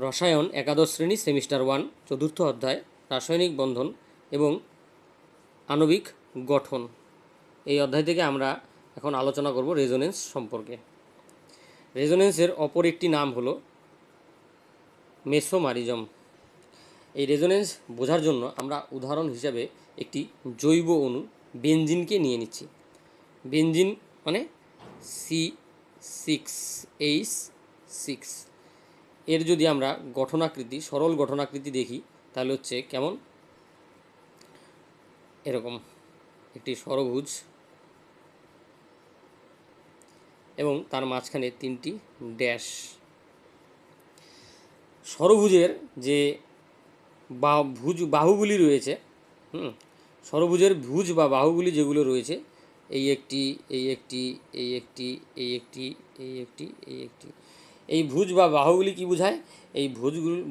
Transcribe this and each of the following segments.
রসায়ন একাদশ শ্রেণী সেমিস্টার 1 চতুর্থ অধ্যায় রাসায়নিক বন্ধন এবং আণবিক গঠন। এই অধ্যায় থেকে আমরা এখন আলোচনা করব রেজোনেন্স সম্পর্কে। রেজোনেন্সের অপর একটি নাম হলো মেসোমারিজম। এই রেজোনেন্স বোঝার জন্য আমরা উদাহরণ হিসাবে একটি জৈব অণু বেনজিনকে নিয়ে নিচ্ছি। বেনজিন মানে C6H6। এর যদি আমরা গঠনাকৃতি, সরল গঠনাকৃতি দেখি তাহলে হচ্ছে কেমন, এরকম একটি ষড়ভুজ এবং তার মাঝখানে তিনটি ড্যাশ। ষড়ভুজের যে বাহুগুলি রয়েছে, ষড়ভুজের ভুজ বা বাহুগুলি যেগুলো রয়েছে, এই একটি, এই একটি, এই একটি, এই একটি, এই একটি, এই একটি, এই ভুজ বা বাহুগুলি কি বোঝায়? এই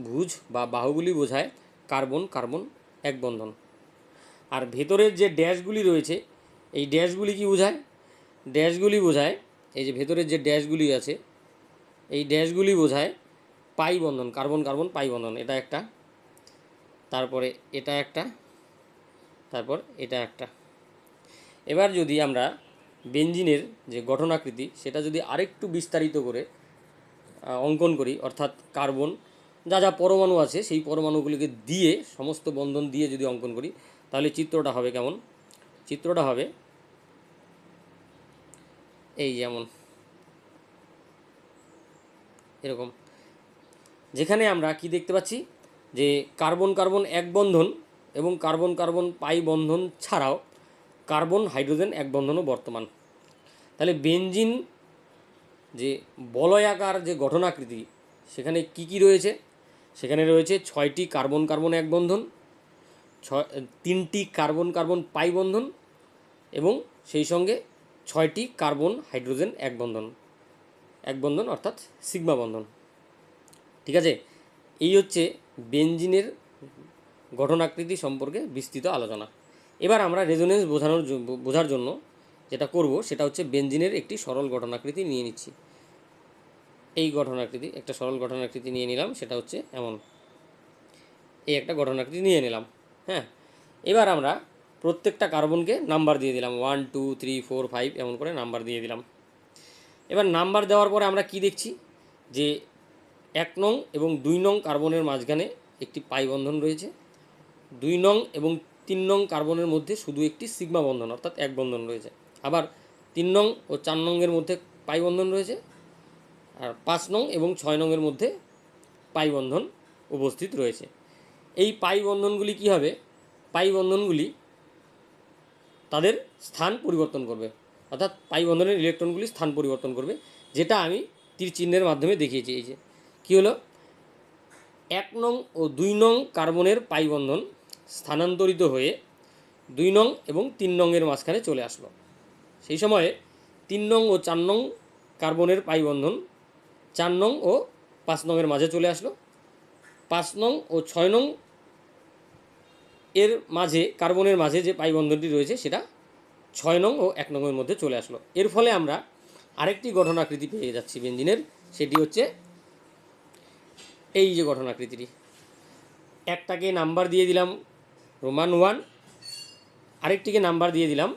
ভুজ বা বাহুগুলি বোঝায় কার্বন কার্বন এক বন্ধন। আর ভেতরের যে ড্যাশগুলি রয়েছে, এই ড্যাশগুলি কি বোঝায়? ড্যাশগুলি বোঝায়, এই যে ভেতরের যে ড্যাশগুলি আছে, এই ড্যাশগুলি বোঝায় পাই বন্ধন, কার্বন কার্বন পাই বন্ধন। এটা একটা, তারপরে এটা একটা, তারপর এটা একটা। এবার যদি আমরা বেনজিনের যে গঠনাকৃতি সেটা যদি আরেকটু বিস্তারিত করে অঙ্কন করি, অর্থাৎ কার্বন যা যা পরমাণু আছে সেই পরমাণুগুলিকে দিয়ে, সমস্ত বন্ধন দিয়ে যদি অঙ্কন করি, তাহলে চিত্রটা হবে কেমন? চিত্রটা হবে এই যেমন এরকম, যেখানে আমরা কি দেখতে পাচ্ছি যে কার্বন কার্বন এক বন্ধন এবং কার্বন কার্বন পাই বন্ধন ছাড়াও কার্বন হাইড্রোজেন এক বন্ধনও বর্তমান। তাহলে বেনজিন যে বলয়াকার যে গঠনাকৃতি, সেখানে কি কি রয়েছে? সেখানে রয়েছে 6টি কার্বন কার্বন এক বন্ধন, 3টি কার্বন কার্বন পাই বন্ধন এবং সেই সঙ্গে 6টি কার্বন হাইড্রোজেন এক বন্ধন অর্থাৎ সিগমা বন্ধন। ঠিক আছে, এই হচ্ছে বেনজিনের গঠনাকৃতি সম্পর্কে বিস্তৃত আলোচনা। এবার আমরা রেজোনেন্স বোঝার জন্য যেটা করব সেটা হচ্ছে বেনজিনের একটি সরল গঠনাকৃতি নিয়ে নিচ্ছি। এই গঠনাকৃতি, একটা সরল গঠনাকৃতি নিয়ে নিলাম, সেটা হচ্ছে এমন, এই একটা গঠনাকৃতি নিয়ে নিলাম। হ্যাঁ, এবার আমরা প্রত্যেকটা কার্বনকে নাম্বার দিয়ে দিলাম, 1 2 3 4 5 এমন করে নাম্বার দিয়ে দিলাম। এবার নাম্বার দেওয়ার পরে আমরা কি দেখছি যে 1 নং এবং 2 নং কার্বনের মাঝখানে একটি পাই বন্ধন রয়েছে, 2 নং এবং 3 নং কার্বনের মধ্যে শুধু একটি সিগমা বন্ধন অর্থাৎ এক বন্ধন রয়েছে। আবার 3 নং ও 4 নংয়ের মধ্যে পাই বন্ধন রয়েছে, আর 5 নং এবং 6 নংয়ের মধ্যে পাই বন্ধন উপস্থিত রয়েছে। এই পাই বন্ধনগুলি কী হবে? পাই বন্ধনগুলি তাদের স্থান পরিবর্তন করবে, অর্থাৎ পাই বন্ধনের ইলেকট্রনগুলি স্থান পরিবর্তন করবে, যেটা আমি তীর চিহ্নের মাধ্যমে দেখিয়েছি। এই যে কী হলো, 1 নং ও 2 নং কার্বনের পাই বন্ধন স্থানান্তরিত হয়ে 2 নং এবং 3 নংয়ের মাঝখানে চলে আসলো। সেই সময়ে 3 নং ও 4 নং কার্বনের পাই বন্ধন 4 নং ও 5 নংয়ের মাঝে চলে আসলো। 5 নং ও 6 নং এর মাঝে, কার্বনের মাঝে যে পাই বন্ধনটি রয়েছে সেটা 6 নং ও 1 নংয়ের মধ্যে চলে আসলো। এর ফলে আমরা আরেকটি গঠনাকৃতি পেয়ে যাচ্ছি বেনজিনের, সেটি হচ্ছে এই যে গঠনাকৃতিটি। একটাকে নাম্বার দিয়ে দিলাম রোমান 1, আরেকটিকে নাম্বার দিয়ে দিলাম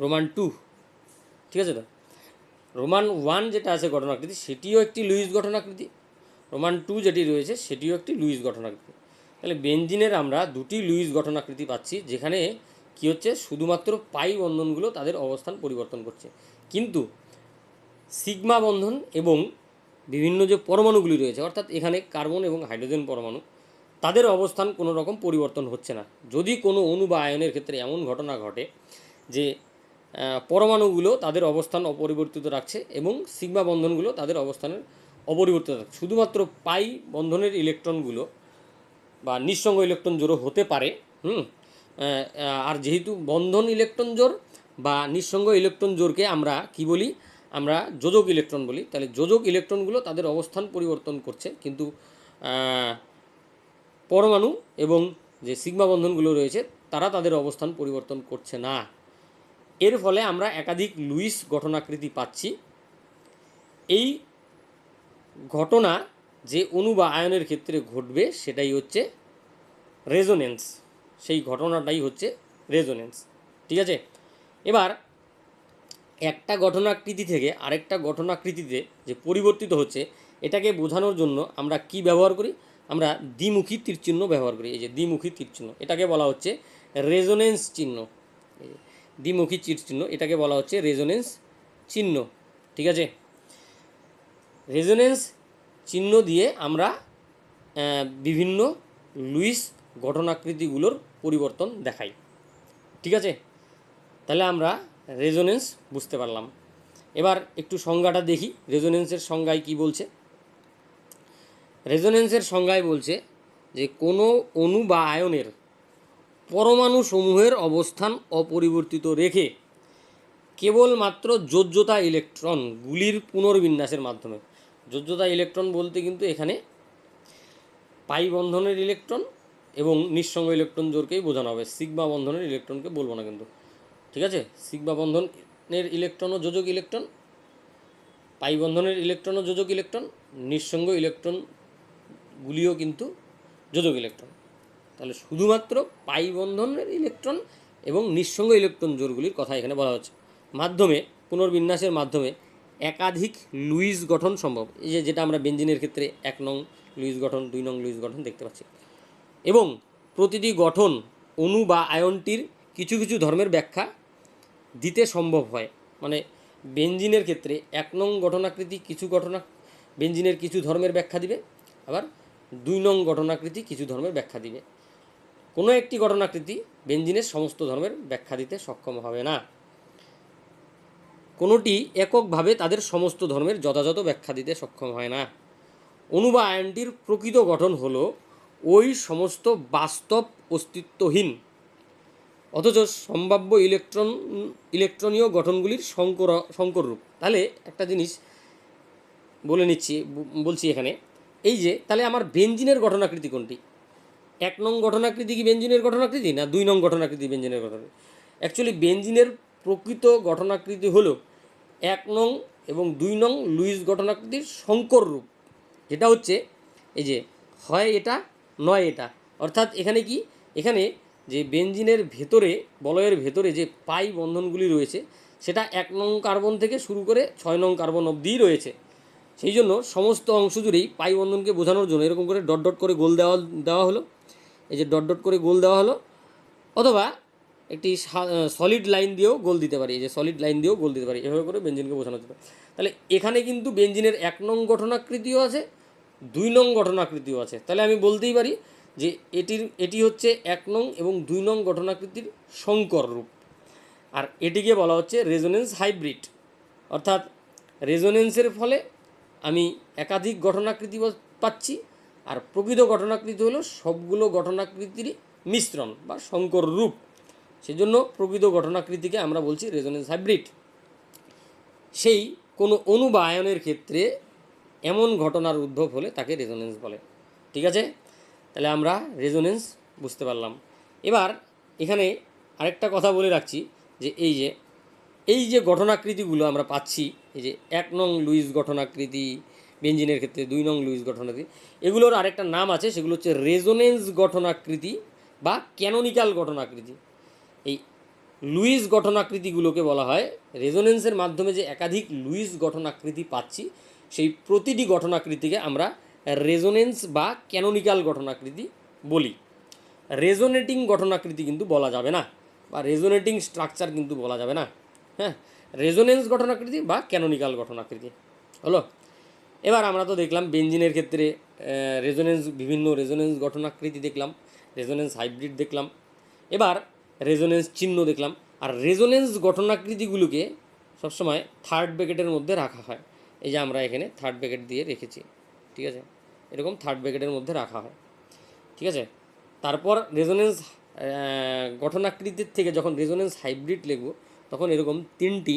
রোমান 2। ঠিক আছে? তো রোমান 1 যেটা আছে গঠনাকৃতি, সেটিও একটি লুইস গঠনাকৃতি, রোমান 2 যেটি রয়েছে সেটিও একটি লুইস গঠনাকৃতি। তাহলে বেনজিনের আমরা দুটি লুইস গঠনাকৃতি পাচ্ছি, যেখানে কি হচ্ছে, শুধুমাত্র পাই বন্ধনগুলো তাদের অবস্থান পরিবর্তন করছে, কিন্তু সিগমা বন্ধন এবং বিভিন্ন যে পরমাণুগুলি রয়েছে, অর্থাৎ এখানে কার্বন এবং হাইড্রোজেন পরমাণু, তাদের অবস্থান কোনো রকম পরিবর্তন হচ্ছে না। যদি কোনো অণু বা আয়নের ক্ষেত্রে এমন ঘটনা ঘটে যে পরমাণুগুলো তাদের অবস্থান অপরিবর্তিত রাখছে এবং সিগমা বন্ধনগুলো তাদের অবস্থানের অপরিবর্তিত রাখছে, শুধুমাত্র পাই বন্ধনের ইলেকট্রনগুলো বা নিঃসঙ্গ ইলেকট্রন জোড়ও হতে পারে। আর যেহেতু বন্ধন ইলেকট্রন জোড় বা নিঃসঙ্গ ইলেকট্রন জোড়কে আমরা কি বলি? আমরা যোজক ইলেকট্রন বলি। তাহলে যোজক ইলেকট্রনগুলো তাদের অবস্থান পরিবর্তন করছে, কিন্তু পরমাণু এবং যে সিগমা বন্ধনগুলো রয়েছে তারা তাদের অবস্থান পরিবর্তন করছে না। এর ফলে আমরা একাধিক লুইস গঠনাকৃতি পাচ্ছি। এই ঘটনা যে অণু বা আয়নের ক্ষেত্রে ঘটবে সেটাই হচ্ছে রেজোনেন্স, সেই ঘটনাটাই হচ্ছে রেজোনেন্স। ঠিক আছে, এবার একটা গঠনাকৃতি থেকে আরেকটা গঠনাকৃতিতে যে পরিবর্তিত হচ্ছে এটাকে বোঝানোর জন্য আমরা কি ব্যবহার করি, আমরা দ্বিমুখী তীরচিহ্ন ব্যবহার করি। এই যে দ্বিমুখী তীরচিহ্ন, এটাকে বলা হচ্ছে রেজোনেন্স চিহ্ন। দ্বিমুখী তীরচিহ্ন এটাকে বলা হচ্ছে রেজোনেন্স চিহ্ন। ঠিক আছে, রেজোনেন্স চিহ্ন দিয়ে আমরা বিভিন্ন লুইস গঠনাকৃতিগুলোর পরিবর্তন দেখাই। ঠিক আছে, তাহলে আমরা রেজোনেন্স বুঝতে পারলাম। এবার একটু সংজ্ঞাটা দেখি, রেজোনেন্সের সংজ্ঞায় কি বলছে। রেজোনেন্সের সংজ্ঞায় বলছে যে কোনো অণু বা আয়নের পরমাণু সমূহের অবস্থান অপরিবর্তিত রেখে কেবলমাত্র যোজ্যতা ইলেকট্রনগুলির পুনর্বিন্যাসের মাধ্যমে। যোজ্যতা ইলেকট্রন বলতে কিন্তু এখানে পাই বন্ধনের ইলেকট্রন এবং নিঃসঙ্গ ইলেকট্রন জোরকেই বোঝানো হবে, সিগমা বন্ধনের ইলেকট্রনকে বলবো না কিন্তু। ঠিক আছে, সিগমা বন্ধনের ইলেকট্রনও যোজক ইলেকট্রন, পাই বন্ধনের ইলেকট্রনও যোজক ইলেকট্রন, নিঃসঙ্গ ইলেকট্রনগুলিও কিন্তু যোজক ইলেকট্রন। তাহলে শুধুমাত্র পাই বন্ধনের ইলেকট্রন এবং নিঃসঙ্গ ইলেকট্রন জোড়গুলির কথা এখানে বলা হচ্ছে। মাধ্যমে পুনর্বিন্যাসের মাধ্যমে একাধিক লুইস গঠন সম্ভব। এই যে যেটা আমরা বেঞ্জিনের ক্ষেত্রে 1 নং লুইস গঠন, 2 নং লুইস গঠন দেখতে পাচ্ছি। এবং প্রতিটি গঠন অণু বা আয়নটির কিছু কিছু ধর্মের ব্যাখ্যা দিতে সম্ভব হয়। মানে বেঞ্জিনের ক্ষেত্রে 1 নং গঠনাকৃতি কিছু বেঞ্জিনের কিছু ধর্মের ব্যাখ্যা দিবে, আবার 2 নং গঠনাকৃতি কিছু ধর্মের ব্যাখ্যা দিবে। কোনো একটি গঠনাকৃতি বেঞ্জিনের সমস্ত ধর্মের ব্যাখ্যা দিতে সক্ষম হবে না। কোনোটি এককভাবে তাদের সমস্ত ধর্মের যথাযথ ব্যাখ্যা দিতে সক্ষম হয় না। অণু বা আয়নটির প্রকৃত গঠন হলো ওই সমস্ত বাস্তব অস্তিত্বহীন অথচ সম্ভাব্য ইলেকট্রনীয় গঠনগুলির সংকর রূপ। তাহলে একটা জিনিস বলে নিচ্ছি, বলছি এখানে, এই যে তাহলে আমার বেঞ্জিনের গঠনাকৃতি কোনটি? 1 নং গঠনাকৃতি কি বেঞ্জিনের গঠনাকৃতি, না 2 নং গঠনাকৃতি বেঞ্জিনের গঠনাকৃতি? অ্যাকচুয়ালি বেঞ্জিনের প্রকৃত গঠনাকৃতি হলো 1 নং এবং 2 নং লুইস গঠনাকৃতির সংকর রূপ, যেটা হচ্ছে এই যে হয় এটা নয় এটা। অর্থাৎ এখানে কি, এখানে যে বেঞ্জিনের ভেতরে বলয়ের ভেতরে যে পাই বন্ধনগুলি রয়েছে সেটা 1 নং কার্বন থেকে শুরু করে 6 নং কার্বন অবধিই রয়েছে। সেই জন্য সমস্ত অংশ জুড়েই পাই বন্ধনকে বোঝানোর জন্য এরকম করে ডট ডট করে গোল দেওয়া হলো। এই যে ডট ডট করে গোল দেওয়া হলো, অথবা একটি সলিড লাইন দিয়েও গোল দিতে পারি, এই যে সলিড লাইন দিয়েও গোল দিতে পারি, এভাবে করে বেঞ্জিনকে বোঝানো যেতে পারে। তাহলে এখানে কিন্তু বেঞ্জিনের 1 নং গঠনাকৃতিও আছে, 2 নং গঠনাকৃতিও আছে। তাহলে আমি বলতেই পারি যে এটি হচ্ছে 1 নং এবং 2 নং গঠনাকৃতির সংকর রূপ, আর এটিকে বলা হচ্ছে রেজোনেন্স হাইব্রিড। অর্থাৎ রেজোনেন্সের ফলে আমি একাধিক গঠনাকৃতি পাচ্ছি, আর প্রকৃত গঠনাকৃতি হলো সবগুলো গঠনাকৃতিরই মিশ্রণ বা সংকর রূপ। সেজন্য প্রকৃত গঠনাকৃতিকে আমরা বলছি রেজোনেন্স হাইব্রিড। সেই কোনো অণু বা আয়নের ক্ষেত্রে এমন ঘটনার উদ্ভব হলে তাকে রেজোনেন্স বলে। ঠিক আছে, তাহলে আমরা রেজোনেন্স বুঝতে পারলাম। এবার এখানে আরেকটা কথা বলে রাখছি যে এই যে গঠনাকৃতিগুলো আমরা পাচ্ছি, এই যে 1 নং লুইস গঠনাকৃতি বেঞ্জিনের ক্ষেত্রে, 2 নং লুইস গঠনাকৃতি, এগুলোর আরেকটা নাম আছে, সেগুলো হচ্ছে রেজোনেন্স গঠনাকৃতি বা ক্যানোনিক্যাল গঠনাকৃতি। এই লুইস গঠনাকৃতিগুলোকে বলা হয়, রেজোনেন্সের মাধ্যমে যে একাধিক লুইস গঠনাকৃতি পাচ্ছি সেই প্রতিটি গঠনাকৃতিকে আমরা রেজোনেন্স বা ক্যানোনিক্যাল গঠনাকৃতি বলি। রেজোনেটিং গঠনাকৃতি কিন্তু বলা যাবে না, বা রেজোনেটিং স্ট্রাকচার কিন্তু বলা যাবে না। হ্যাঁ, রেজোনেন্স গঠনাকৃতি বা ক্যানোনিক্যাল গঠনাকৃতি হলো। এবার আমরা তো দেখলাম বেঞ্জিনের ক্ষেত্রে বিভিন্ন রেজোনেন্স গঠনাকৃতি দেখলাম, রেজোনেন্স হাইব্রিড দেখলাম, এবার রেজোনেন্স চিহ্ন দেখলাম। আর রেজোনেন্স গঠনাকৃতিগুলোকে সবসময় থার্ড ব্র্যাকেটের মধ্যে রাখা হয়। এই যে আমরা এখানে থার্ড ব্র্যাকেট দিয়ে রেখেছি, ঠিক আছে, এরকম থার্ড ব্র্যাকেটের মধ্যে রাখা হয়। ঠিক আছে, তারপর রেজোনেন্স গঠনাকৃতির থেকে যখন রেজোনেন্স হাইব্রিড লিখব তখন এরকম 3টি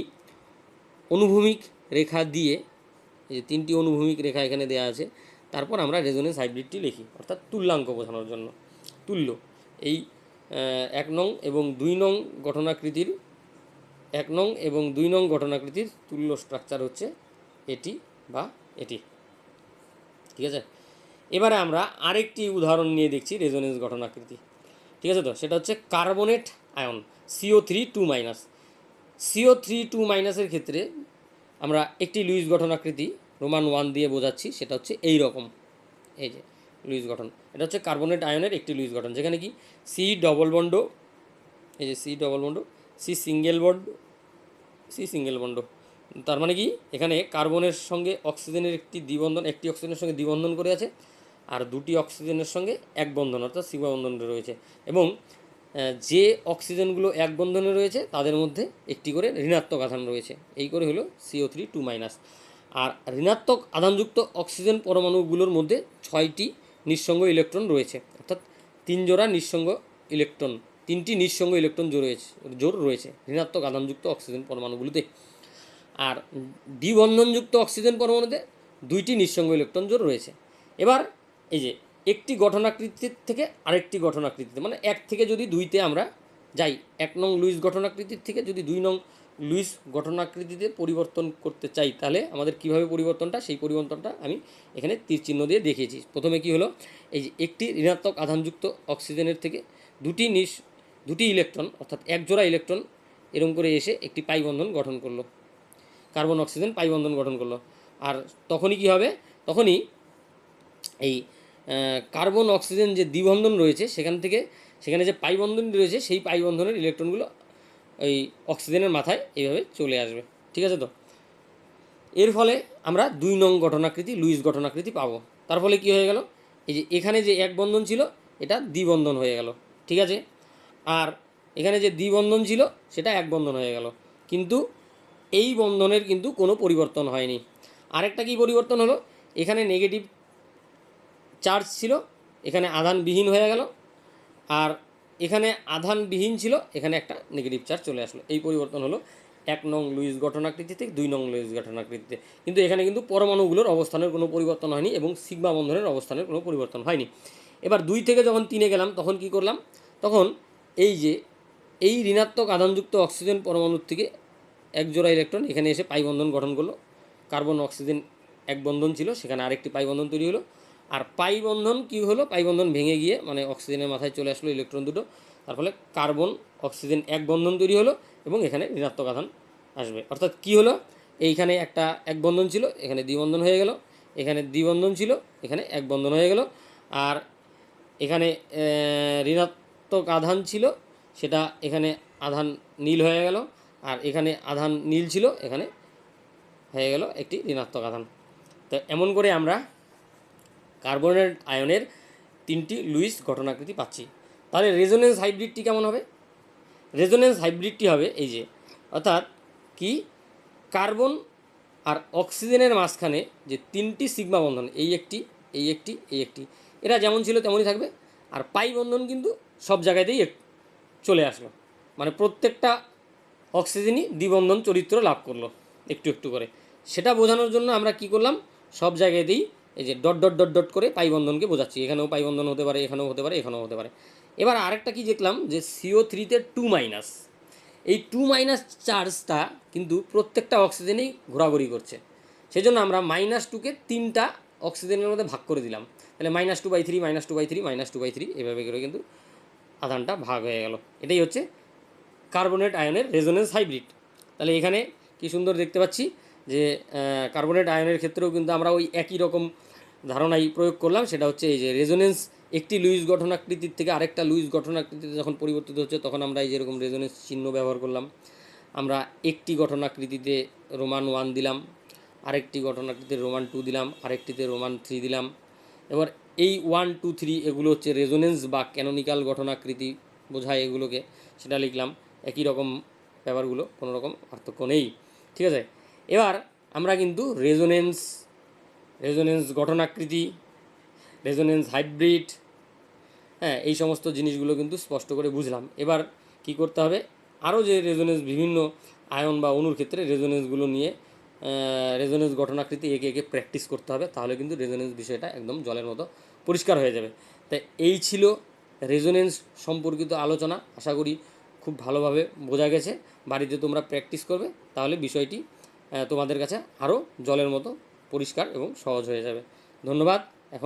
অনুভূমিক রেখা দিয়ে, এই যে 3টি অনুভূমিক রেখা এখানে দেওয়া আছে, তারপর আমরা রেজোনেন্স হাইব্রিডটি লিখি, অর্থাৎ তুল্যাঙ্ক বোঝানোর জন্য। তুল্য এই 1 নং এবং 2 নং গঠনাকৃতির 1 নং এবং 2 নং গঠনাকৃতির তুল্য স্ট্রাকচার হচ্ছে এটি বা এটি। ঠিক আছে। এবারে আমরা আরেকটি উদাহরণ নিয়ে দেখছি রেজোনেন্স গঠনাকৃতি, ঠিক আছে। তো সেটা হচ্ছে কার্বনেট আয়ন CO3 2-। CO3 2- ক্ষেত্রে আমরা একটি লুইস গঠনাকৃতি রোমান 1 দিয়ে বোঝাচ্ছি, সেটা হচ্ছে এই রকম। এই যে লুইস গঠন, এটা হচ্ছে কার্বনেট আয়নের একটি লুইস গঠন, যেখানে কি সি ডবল বন্ড, এই যে C double bond, C single bond, C single bond. তার মানে কি এখানে কার্বনের সঙ্গে অক্সিজেনের একটি দ্বিবন্ধন, একটি অক্সিজেনের সঙ্গে দ্বিবন্ধন করে আছে, আর দুটি অক্সিজেনের সঙ্গে এক বন্ধন অর্থাৎ সিগমা বন্ধন রয়েছে। এবং যে অক্সিজেনগুলো এক বন্ধনে রয়েছে তাদের মধ্যে একটি করে ঋণাত্মক আধান রয়েছে, এই করে হলো CO3 2-। আর ঋণাত্মক আধানযুক্ত অক্সিজেন পরমাণুগুলোর মধ্যে 6টি নিঃসঙ্গ ইলেকট্রন রয়েছে, অর্থাৎ 3 জোড়া নিঃসঙ্গ ইলেকট্রন, 3টি নিঃসঙ্গ ইলেকট্রন জোর রয়েছে ঋণাত্মক আধানযুক্ত অক্সিজেন পরমাণুগুলোতে। আর দ্বিবন্ধনযুক্ত অক্সিজেন পরমাণুতে 2টি নিঃসঙ্গ ইলেকট্রন জোর রয়েছে। এবার এই যে একটি গঠনাকৃতির থেকে আরেকটি গঠনাকৃতিতে, মানে 1 থেকে যদি 2-তে আমরা যাই, 1 নং লুইস গঠনাকৃতির থেকে যদি 2 নং লুইস গঠনাকৃতিতে পরিবর্তন করতে চাই, তাহলে আমাদের কীভাবে পরিবর্তনটা, সেই পরিবর্তনটা আমি এখানে তীর চিহ্ন দিয়ে দেখিয়েছি। প্রথমে কি হলো, এই যে একটি ঋণাত্মক আধানযুক্ত অক্সিজেনের থেকে দুটি ইলেকট্রন অর্থাৎ এক জোড়া ইলেকট্রন এরকম করে এসে একটি পাই বন্ধন গঠন করলো, কার্বন অক্সিজেন পাই বন্ধন গঠন করলো। আর তখনই কি হবে, তখনই এই কার্বন অক্সিজেন যে দ্বিবন্ধন রয়েছে সেখানে যে পাই বন্ধন রয়েছে, সেই পাই বন্ধনের ইলেকট্রনগুলো ওই অক্সিজেনের মাথায় এইভাবে চলে আসবে, ঠিক আছে। তো এর ফলে আমরা 2 নং গঠনাকৃতি লুইস গঠনাকৃতি পাবো। তার ফলে কী হয়ে গেল, এই যে এখানে যে এক বন্ধন ছিল এটা দ্বিবন্ধন হয়ে গেল, ঠিক আছে। আর এখানে যে দ্বিবন্ধন ছিল সেটা এক বন্ধন হয়ে গেল, কিন্তু এই বন্ধনের কিন্তু কোনো পরিবর্তন হয়নি। আরেকটা কি পরিবর্তন হলো, এখানে নেগেটিভ চার্জ ছিল, এখানে আধানবিহীন হয়ে গেল, আর এখানে আধানবিহীন ছিল, এখানে একটা নেগেটিভ চার্জ চলে আসলো। এই পরিবর্তন হলো 1 নং লুইস গঠনাকৃতি থেকে 2 নং লুইস গঠনাকৃতিতে। কিন্তু এখানে কিন্তু পরমাণুগুলোর অবস্থানের কোনো পরিবর্তন হয়নি এবং সিগমা বন্ধনের অবস্থানের কোনো পরিবর্তন হয়নি। এবার 2 থেকে যখন 3-এ গেলাম তখন কি করলাম, তখন এই যে এই ঋণাত্মক আধানযুক্ত অক্সিজেন পরমাণুর থেকে এক জোড়া ইলেকট্রন এখানে এসে পাই বন্ধন গঠন করলো। কার্বন অক্সিজেন এক বন্ধন ছিল, সেখানে আরেকটি পাই বন্ধন তৈরি হলো। আর পাই বন্ধন কী হলো, পাই বন্ধন ভেঙে গিয়ে মানে অক্সিজেনের মাথায় চলে আসলো ইলেকট্রন দুটো, তার ফলে কার্বন অক্সিজেন এক বন্ধন তৈরি হলো এবং এখানে ঋণাত্মক আধান আসবে। অর্থাৎ কী হলো, এইখানে একটা এক বন্ধন ছিল, এখানে দ্বিবন্ধন হয়ে গেল, এখানে দ্বিবন্ধন ছিল, এখানে এক বন্ধন হয়ে গেল। আর এখানে ঋণাত্মক আধান ছিল, সেটা এখানে আধান নীল হয়ে গেল, আর এখানে আধান নীল ছিল, এখানে হয়ে গেল একটি ঋণাত্মক আধান। তো এমন করে আমরা কার্বনেট আয়নের 3টি লুইস গঠনাকৃতি পাচ্ছি। তাহলে রেজোনেন্স হাইব্রিডটি কেমন হবে, রেজোনেন্স হাইব্রিডটি হবে এই যে, অর্থাৎ কি কার্বন আর অক্সিজেনের মাঝখানে যে 3টি সিগমা বন্ধন, এই একটি, এই একটি, এই একটি, এরা যেমন ছিল তেমনই থাকবে। আর পাই বন্ধন কিন্তু সব জায়গাতেই চলে আসলো, মানে প্রত্যেকটা অক্সিজেনই দ্বিবন্ধন চরিত্র লাভ করলো একটু একটু করে। সেটা বোঝানোর জন্য আমরা কি করলাম, সব জায়গাতেই এই যে ডট ডট ডট ডট করে পাই বন্ধনকে বোঝাচ্ছি। এখানেও পাই বন্ধন হতে পারে, এখানেও হতে পারে, এখানেও হতে পারে। এবার আরেকটা কি দেখলাম, যে CO3-তে 2-, এই 2- চার্জটা কিন্তু প্রত্যেকটা অক্সিজেনেই ঘোরাঘুরি করছে। সেই জন্য আমরা -2-কে 3টা অক্সিজেনের মধ্যে ভাগ করে দিলাম। তাহলে -2/3 -2/3 -2/3 এভাবে করে কিন্তু আধানটা ভাগ হয়ে গেল। এটাই হচ্ছে কার্বনেট আয়নের রেজোনেন্স হাইব্রিড। তাহলে এখানে কি সুন্দর দেখতে পাচ্ছি যে কার্বনেট আয়নের ক্ষেত্রেও কিন্তু আমরা ওই একই রকম ধারণাই প্রয়োগ করলাম। সেটা হচ্ছে এই যে রেজোনেন্স একটি লুইস গঠনাকৃতির থেকে আরেকটা লুইস গঠনাকৃতিতে যখন পরিবর্তিত হচ্ছে, তখন আমরা এই যেরকম রেজোনেন্স চিহ্ন ব্যবহার করলাম। আমরা একটি গঠনাকৃতিতে রোমান 1 দিলাম, আরেকটি গঠনাকৃতিতে রোমান 2 দিলাম, আরেকটিতে রোমান 3 দিলাম। এবার এই 1, 2, 3 এগুলো হচ্ছে রেজোনেন্স বা ক্যানোনিক্যাল গঠনাকৃতি বোঝায় এগুলোকে, সেটা লিখলাম। একই রকম ব্যাপারগুলো, কোনো রকম পার্থক্য নেই, ঠিক আছে। এবার আমরা কিন্তু রেজোনেন্স গঠনাকৃতি, রেজোনেন্স হাইব্রিড, হ্যাঁ, এই সমস্ত জিনিসগুলো কিন্তু স্পষ্ট করে বুঝলাম। এবার কি করতে হবে, আরও যে রেজোনেন্স বিভিন্ন আয়ন বা অণুর ক্ষেত্রে রেজোনেন্সগুলো নিয়ে রেজোনেন্স গঠনাকৃতি একে একে প্র্যাকটিস করতে হবে, তাহলে কিন্তু রেজোনেন্স বিষয়টা একদম জলের মতো পরিষ্কার হয়ে যাবে। তাই এই ছিল রেজোনেন্স সম্পর্কিত আলোচনা। আশা করি খুব ভালোভাবে বোঝা গেছে। বাড়িতে তোমরা প্র্যাকটিস করবে, তাহলে বিষয়টি তোমাদের কাছে আরও জলের মতো পরিষ্কার এবং সহজ হয়ে যাবে। ধন্যবাদ।